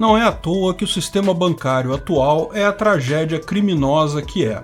Não é à toa que o sistema bancário atual é a tragédia criminosa que é.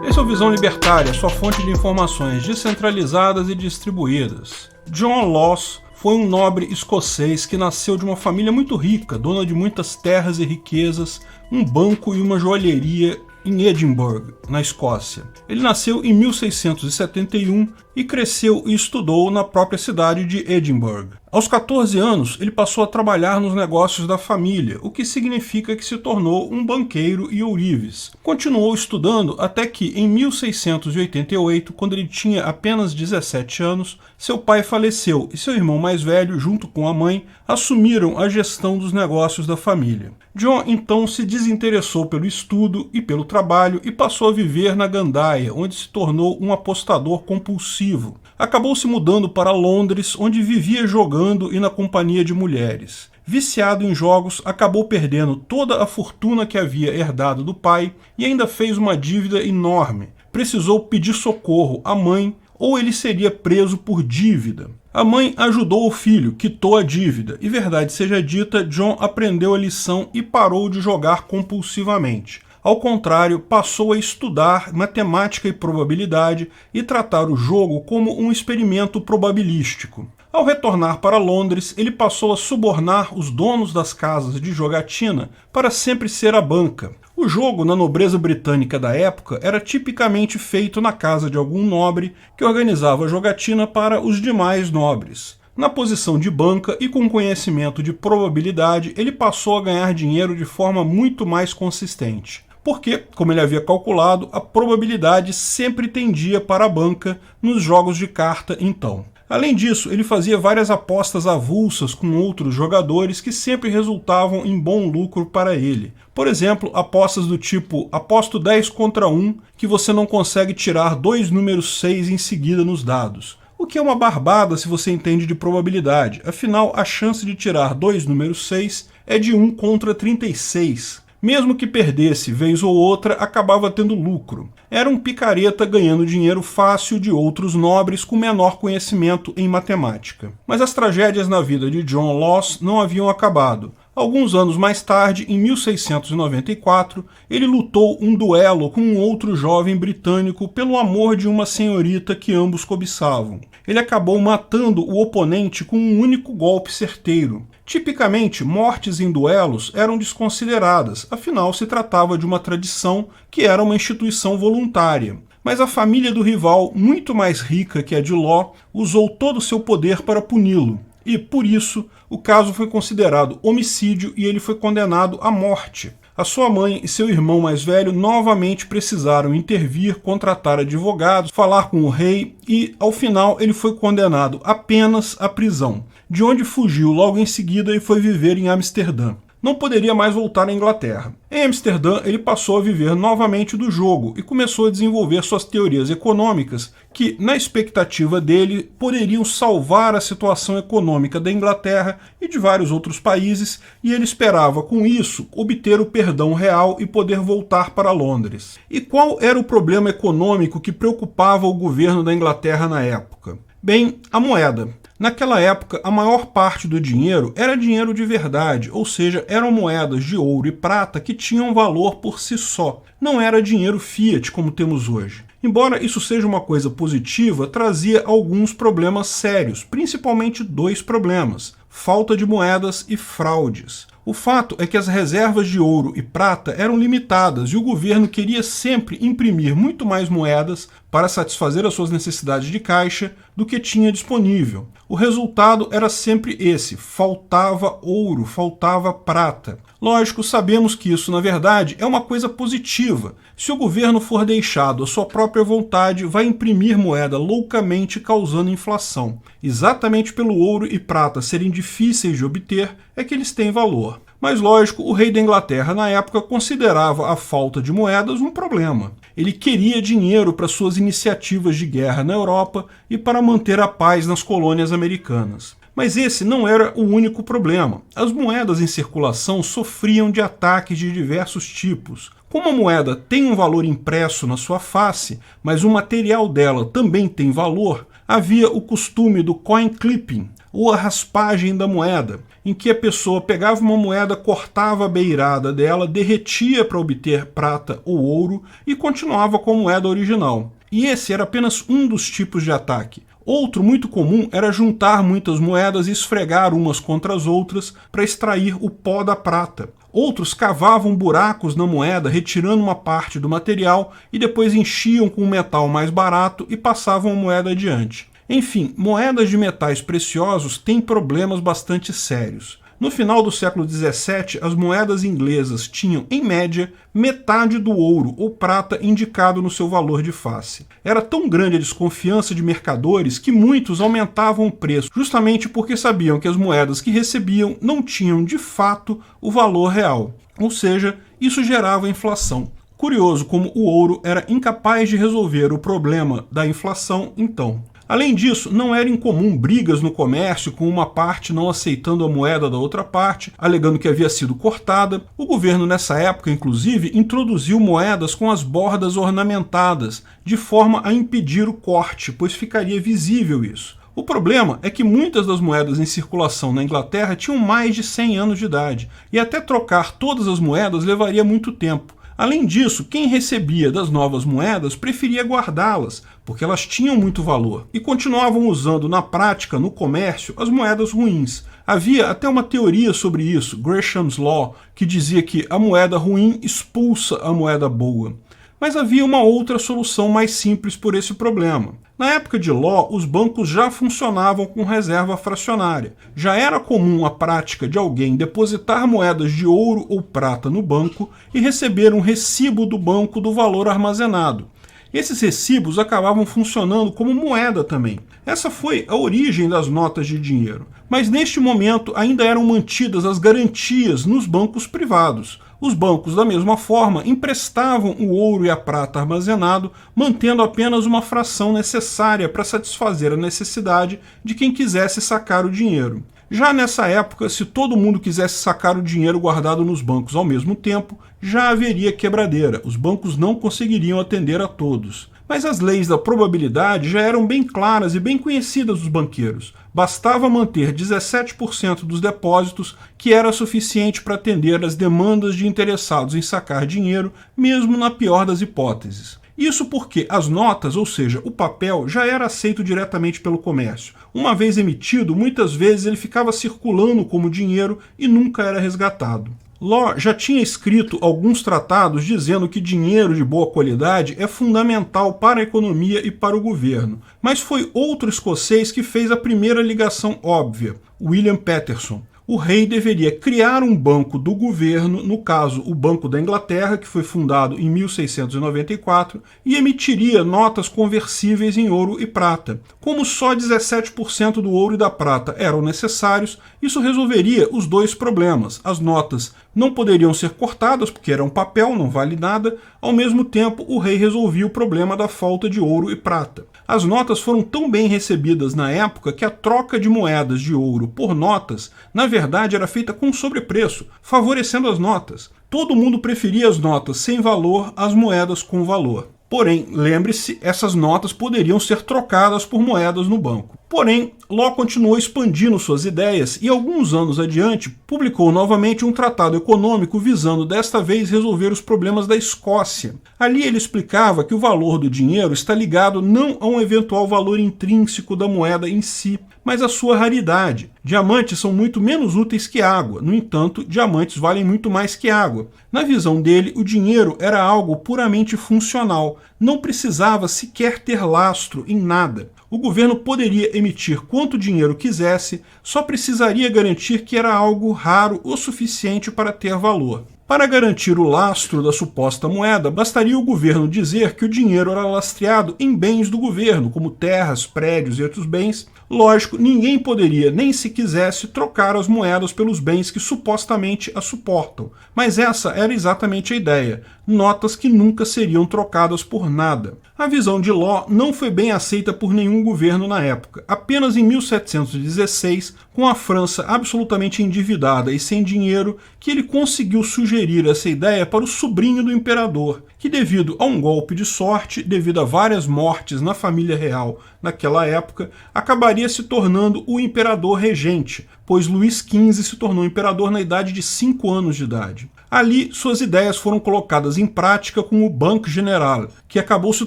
Esse é o Visão Libertária, sua fonte de informações descentralizadas e distribuídas. John Laws foi um nobre escocês que nasceu de uma família muito rica, dona de muitas terras e riquezas, um banco e uma joalheria em Edimburgo, na Escócia. Ele nasceu em 1671 e cresceu e estudou na própria cidade de Edimburgo. Aos 14 anos, ele passou a trabalhar nos negócios da família, o que significa que se tornou um banqueiro e ourives. Continuou estudando até que, em 1688, quando ele tinha apenas 17 anos, seu pai faleceu e seu irmão mais velho, junto com a mãe, assumiram a gestão dos negócios da família. John então se desinteressou pelo estudo e pelo trabalho e passou a viver na gandaia, onde se tornou um apostador compulsivo. Acabou se mudando para Londres, onde vivia jogando e na companhia de mulheres. Viciado em jogos, acabou perdendo toda a fortuna que havia herdado do pai e ainda fez uma dívida enorme. Precisou pedir socorro à mãe ou ele seria preso por dívida. A mãe ajudou o filho, quitou a dívida, e verdade seja dita, John aprendeu a lição e parou de jogar compulsivamente. Ao contrário, passou a estudar matemática e probabilidade e tratar o jogo como um experimento probabilístico. Ao retornar para Londres, ele passou a subornar os donos das casas de jogatina para sempre ser a banca. O jogo, na nobreza britânica da época, era tipicamente feito na casa de algum nobre que organizava a jogatina para os demais nobres. Na posição de banca e com conhecimento de probabilidade, ele passou a ganhar dinheiro de forma muito mais consistente. Porque, como ele havia calculado, a probabilidade sempre tendia para a banca nos jogos de carta então. Além disso, ele fazia várias apostas avulsas com outros jogadores que sempre resultavam em bom lucro para ele. Por exemplo, apostas do tipo aposto 10 contra 1 que você não consegue tirar dois números 6 em seguida nos dados. O que é uma barbada se você entende de probabilidade, afinal a chance de tirar dois números 6 é de 1 contra 36. Mesmo que perdesse vez ou outra, acabava tendo lucro. Era um picareta ganhando dinheiro fácil de outros nobres com menor conhecimento em matemática. Mas as tragédias na vida de John Laws não haviam acabado. Alguns anos mais tarde, em 1694, ele lutou um duelo com um outro jovem britânico pelo amor de uma senhorita que ambos cobiçavam. Ele acabou matando o oponente com um único golpe certeiro. Tipicamente, mortes em duelos eram desconsideradas, afinal se tratava de uma tradição que era uma instituição voluntária. Mas a família do rival, muito mais rica que a de Law, usou todo o seu poder para puni-lo. E, por isso, o caso foi considerado homicídio e ele foi condenado à morte. A sua mãe e seu irmão mais velho novamente precisaram intervir, contratar advogados, falar com o rei e, ao final, ele foi condenado apenas à prisão, de onde fugiu logo em seguida e foi viver em Amsterdã. Não poderia mais voltar à Inglaterra. Em Amsterdã, ele passou a viver novamente do jogo e começou a desenvolver suas teorias econômicas que, na expectativa dele, poderiam salvar a situação econômica da Inglaterra e de vários outros países, e ele esperava, com isso, obter o perdão real e poder voltar para Londres. E qual era o problema econômico que preocupava o governo da Inglaterra na época? Bem, a moeda. Naquela época, a maior parte do dinheiro era dinheiro de verdade, ou seja, eram moedas de ouro e prata que tinham valor por si só. Não era dinheiro fiat como temos hoje. Embora isso seja uma coisa positiva, trazia alguns problemas sérios, principalmente dois problemas: falta de moedas e fraudes. O fato é que as reservas de ouro e prata eram limitadas e o governo queria sempre imprimir muito mais moedas para satisfazer as suas necessidades de caixa do que tinha disponível. O resultado era sempre esse: faltava ouro, faltava prata. Lógico, sabemos que isso, na verdade, é uma coisa positiva. Se o governo for deixado à sua própria vontade, vai imprimir moeda loucamente, causando inflação. Exatamente pelo ouro e prata serem difíceis de obter, é que eles têm valor. Mas, lógico, o rei da Inglaterra, na época, considerava a falta de moedas um problema. Ele queria dinheiro para suas iniciativas de guerra na Europa e para manter a paz nas colônias americanas. Mas esse não era o único problema. As moedas em circulação sofriam de ataques de diversos tipos. Como a moeda tem um valor impresso na sua face, mas o material dela também tem valor, havia o costume do coin clipping, ou a raspagem da moeda. em que a pessoa pegava uma moeda, cortava a beirada dela, derretia para obter prata ou ouro e continuava com a moeda original. E esse era apenas um dos tipos de ataque. Outro muito comum era juntar muitas moedas e esfregar umas contra as outras para extrair o pó da prata. Outros cavavam buracos na moeda, retirando uma parte do material e depois enchiam com um metal mais barato e passavam a moeda adiante. Enfim, moedas de metais preciosos têm problemas bastante sérios. No final do século XVII, as moedas inglesas tinham, em média, metade do ouro ou prata indicado no seu valor de face. Era tão grande a desconfiança de mercadores que muitos aumentavam o preço, justamente porque sabiam que as moedas que recebiam não tinham, de fato, o valor real. Ou seja, isso gerava inflação. Curioso como o ouro era incapaz de resolver o problema da inflação, então. Além disso, não era incomum brigas no comércio com uma parte não aceitando a moeda da outra parte, alegando que havia sido cortada. O governo nessa época, inclusive, introduziu moedas com as bordas ornamentadas, de forma a impedir o corte, pois ficaria visível isso. O problema é que muitas das moedas em circulação na Inglaterra tinham mais de 100 anos de idade, e até trocar todas as moedas levaria muito tempo. Além disso, quem recebia das novas moedas preferia guardá-las, porque elas tinham muito valor, e continuavam usando na prática, no comércio, as moedas ruins. Havia até uma teoria sobre isso, Gresham's Law, que dizia que a moeda ruim expulsa a moeda boa. Mas havia uma outra solução mais simples por esse problema. Na época de Law, os bancos já funcionavam com reserva fracionária. Já era comum a prática de alguém depositar moedas de ouro ou prata no banco e receber um recibo do banco do valor armazenado. Esses recibos acabavam funcionando como moeda também. Essa foi a origem das notas de dinheiro. Mas neste momento ainda eram mantidas as garantias nos bancos privados. Os bancos, da mesma forma, emprestavam o ouro e a prata armazenado, mantendo apenas uma fração necessária para satisfazer a necessidade de quem quisesse sacar o dinheiro. Já nessa época, se todo mundo quisesse sacar o dinheiro guardado nos bancos ao mesmo tempo, já haveria quebradeira. Os bancos não conseguiriam atender a todos. Mas as leis da probabilidade já eram bem claras e bem conhecidas dos banqueiros. Bastava manter 17% dos depósitos, que era suficiente para atender às demandas de interessados em sacar dinheiro, mesmo na pior das hipóteses. Isso porque as notas, ou seja, o papel, já era aceito diretamente pelo comércio. Uma vez emitido, muitas vezes ele ficava circulando como dinheiro e nunca era resgatado. Law já tinha escrito alguns tratados dizendo que dinheiro de boa qualidade é fundamental para a economia e para o governo, mas foi outro escocês que fez a primeira ligação óbvia, William Paterson. O rei deveria criar um banco do governo, no caso o Banco da Inglaterra, que foi fundado em 1694, e emitiria notas conversíveis em ouro e prata. Como só 17% do ouro e da prata eram necessários, isso resolveria os dois problemas. As notas não poderiam ser cortadas, porque eram papel, não vale nada. Ao mesmo tempo, o rei resolvia o problema da falta de ouro e prata. As notas foram tão bem recebidas na época que a troca de moedas de ouro por notas, na verdade, era feita com sobrepreço, favorecendo as notas. Todo mundo preferia as notas sem valor às moedas com valor. Porém, lembre-se, essas notas poderiam ser trocadas por moedas no banco. Porém, Law continuou expandindo suas ideias e, alguns anos adiante, publicou novamente um tratado econômico visando desta vez resolver os problemas da Escócia. Ali ele explicava que o valor do dinheiro está ligado não a um eventual valor intrínseco da moeda em si, mas à sua raridade. Diamantes são muito menos úteis que água, no entanto, diamantes valem muito mais que água. Na visão dele, o dinheiro era algo puramente funcional, não precisava sequer ter lastro em nada. O governo poderia emitir quanto dinheiro quisesse, só precisaria garantir que era algo raro o suficiente para ter valor. Para garantir o lastro da suposta moeda, bastaria o governo dizer que o dinheiro era lastreado em bens do governo, como terras, prédios e outros bens. Lógico, ninguém poderia, nem se quisesse, trocar as moedas pelos bens que supostamente as suportam. Mas essa era exatamente a ideia. Notas que nunca seriam trocadas por nada. A visão de Law não foi bem aceita por nenhum governo na época. Apenas em 1716, com a França absolutamente endividada e sem dinheiro, que ele conseguiu sugerir sugerir essa ideia para o sobrinho do imperador, que devido a um golpe de sorte, devido a várias mortes na família real naquela época, acabaria se tornando o imperador regente, pois Luís XV se tornou imperador na idade de 5 anos de idade. Ali, suas ideias foram colocadas em prática com o Banque General, que acabou se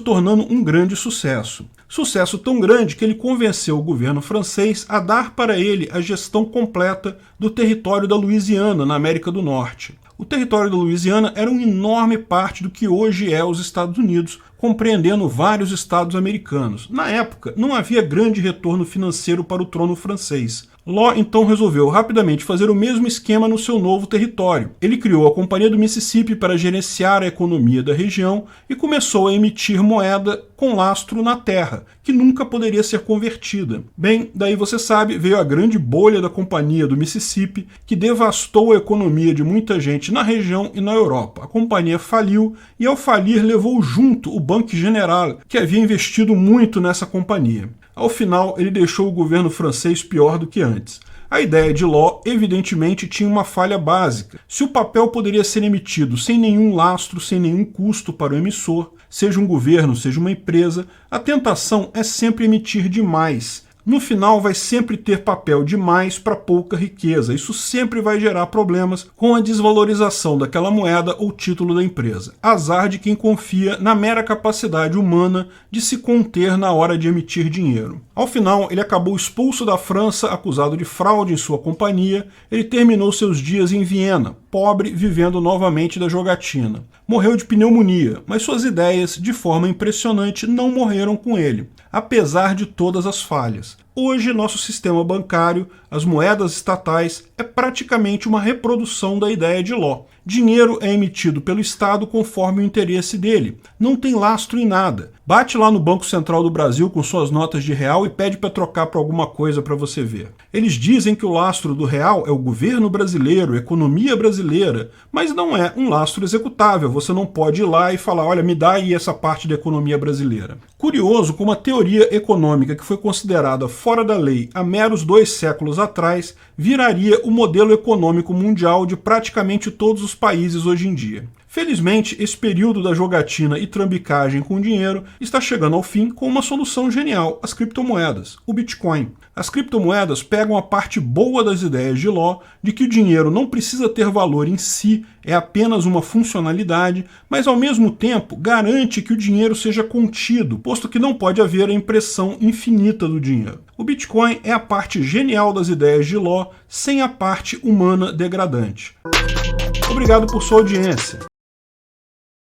tornando um grande sucesso. Sucesso tão grande que ele convenceu o governo francês a dar para ele a gestão completa do território da Louisiana, na América do Norte. O território da Louisiana era uma enorme parte do que hoje é os Estados Unidos, compreendendo vários estados americanos. Na época, não havia grande retorno financeiro para o trono francês. Law então resolveu rapidamente fazer o mesmo esquema no seu novo território. Ele criou a Companhia do Mississippi para gerenciar a economia da região e começou a emitir moeda com lastro na terra, que nunca poderia ser convertida. Bem, daí você sabe, veio a grande bolha da Companhia do Mississippi, que devastou a economia de muita gente na região e na Europa. A companhia faliu e, ao falir, levou junto o Banque General, que havia investido muito nessa companhia. Ao final, ele deixou o governo francês pior do que antes. A ideia de Law, evidentemente, tinha uma falha básica. Se o papel poderia ser emitido sem nenhum lastro, sem nenhum custo para o emissor, seja um governo, seja uma empresa, a tentação é sempre emitir demais. No final, vai sempre ter papel demais para pouca riqueza. Isso sempre vai gerar problemas com a desvalorização daquela moeda ou título da empresa. Azar de quem confia na mera capacidade humana de se conter na hora de emitir dinheiro. Ao final, ele acabou expulso da França, acusado de fraude em sua companhia. Ele terminou seus dias em Viena, pobre, vivendo novamente da jogatina. Morreu de pneumonia, mas suas ideias, de forma impressionante, não morreram com ele, apesar de todas as falhas. Hoje, nosso sistema bancário, as moedas estatais, é praticamente uma reprodução da ideia de Law. Dinheiro é emitido pelo Estado conforme o interesse dele. Não tem lastro em nada. Bate lá no Banco Central do Brasil com suas notas de real e pede para trocar para alguma coisa para você ver. Eles dizem que o lastro do real é o governo brasileiro, a economia brasileira, mas não é um lastro executável. Você não pode ir lá e falar, olha, me dá aí essa parte da economia brasileira. Curioso como a teoria econômica que foi considerada fora da lei há meros 2 séculos atrás viraria o modelo econômico mundial de praticamente todos os países hoje em dia. Felizmente, esse período da jogatina e trambicagem com dinheiro está chegando ao fim com uma solução genial, as criptomoedas, o Bitcoin. As criptomoedas pegam a parte boa das ideias de Law, de que o dinheiro não precisa ter valor em si, é apenas uma funcionalidade, mas ao mesmo tempo garante que o dinheiro seja contido, posto que não pode haver a impressão infinita do dinheiro. O Bitcoin é a parte genial das ideias de Law, sem a parte humana degradante. Obrigado por sua audiência.